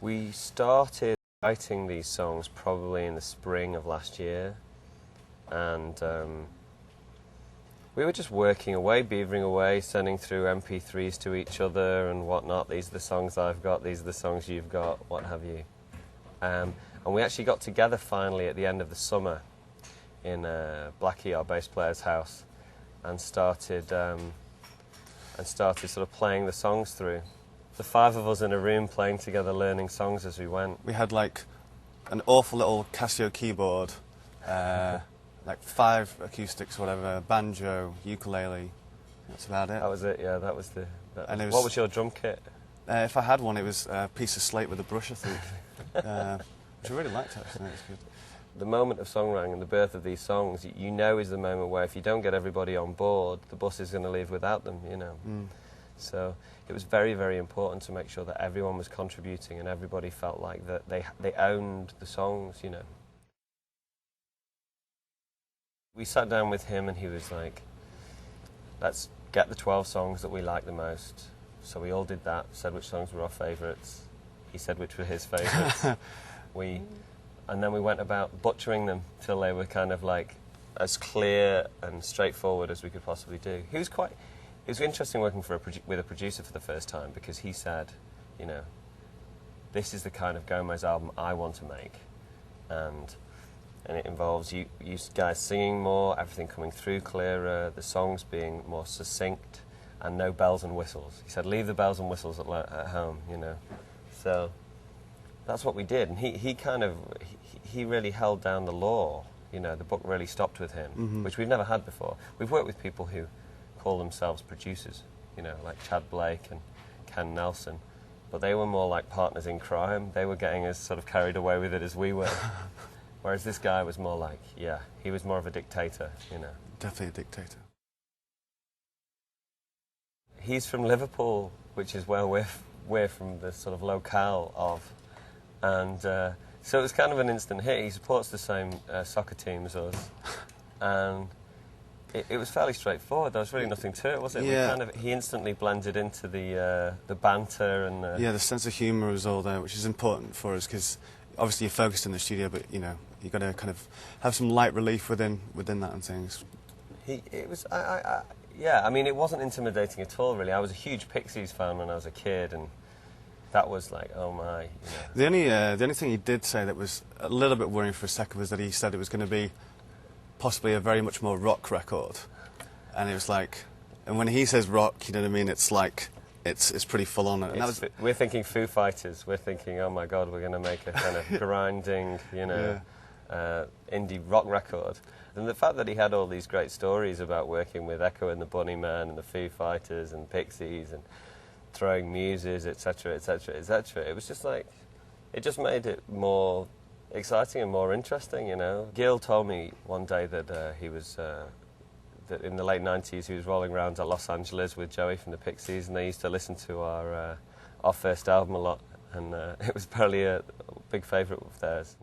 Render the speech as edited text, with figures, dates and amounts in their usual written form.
We started writing these songs probably in the spring of last year, and we were just working away, beavering away, sending through MP3s to each other and whatnot. These are the songs I've got, these are the songs you've got, what have you. And we actually got together finally at the end of the summer in Blackie, our bass player's house, and started sort of playing the songs through. The five of us in a room playing together, learning songs as we went. We had like an awful little Casio keyboard, like 5 acoustics, whatever, banjo, ukulele. That's about it. That was it. Yeah, that was the. What was your drum kit? If I had one, it was a piece of slate with a brush, I think, which I really liked actually. It was good. The moment of songwriting and the birth of these songs, you know, is the moment where if you don't get everybody on board, the bus is going to leave without them. You know. Mm. So it was very, very important to make sure that everyone was contributing and everybody felt like that they owned the songs, you know. We sat down with him and he was like, let's get the 12 songs that we like the most. So we all did that, said which songs were our favourites. He said which were his favourites. And then we went about butchering them till they were kind of like as clear and straightforward as we could possibly do. It was interesting working with a producer for the first time because he said, you know, this is the kind of Gomez album I want to make, and it involves you guys singing more, everything coming through clearer, the songs being more succinct, and no bells and whistles. He said, leave the bells and whistles at home, you know. So that's what we did, and he really held down the law. You know, the book really stopped with him, which we've never had before. We've worked with people who call themselves producers, you know, like Chad Blake and Ken Nelson, but they were more like partners in crime. They were getting as sort of carried away with it as we were. Whereas this guy was more like, yeah, he was more of a dictator, you know. Definitely a dictator. He's from Liverpool, which is where we're from, the sort of locale of, and so it was kind of an instant hit. He supports the same soccer team as us, and it was fairly straightforward. There was really nothing to it, was it? Yeah. He instantly blended into the banter and yeah, the sense of humour was all there, which is important for us because obviously you're focused in the studio, but you know you got to kind of have some light relief within that and things. Yeah, I mean, it wasn't intimidating at all, really. I was a huge Pixies fan when I was a kid, and that was like, oh my. You know. The only thing he did say that was a little bit worrying for a second was that he said it was going to be possibly a very much more rock record, and it was like, and when he says rock, you know what I mean? It's like it's pretty full on. And we're thinking Foo Fighters. We're thinking, oh my God, we're going to make a kind of grinding, you know, indie rock record. And the fact that he had all these great stories about working with Echo and the Bunnymen and the Foo Fighters and Pixies and throwing muses, etc., etc., etc. It was just like, it just made it more exciting and more interesting, you know. Gil told me one day that he was, that in the late 90s he was rolling around at Los Angeles with Joey from the Pixies, and they used to listen to our first album a lot, and it was probably a big favourite of theirs.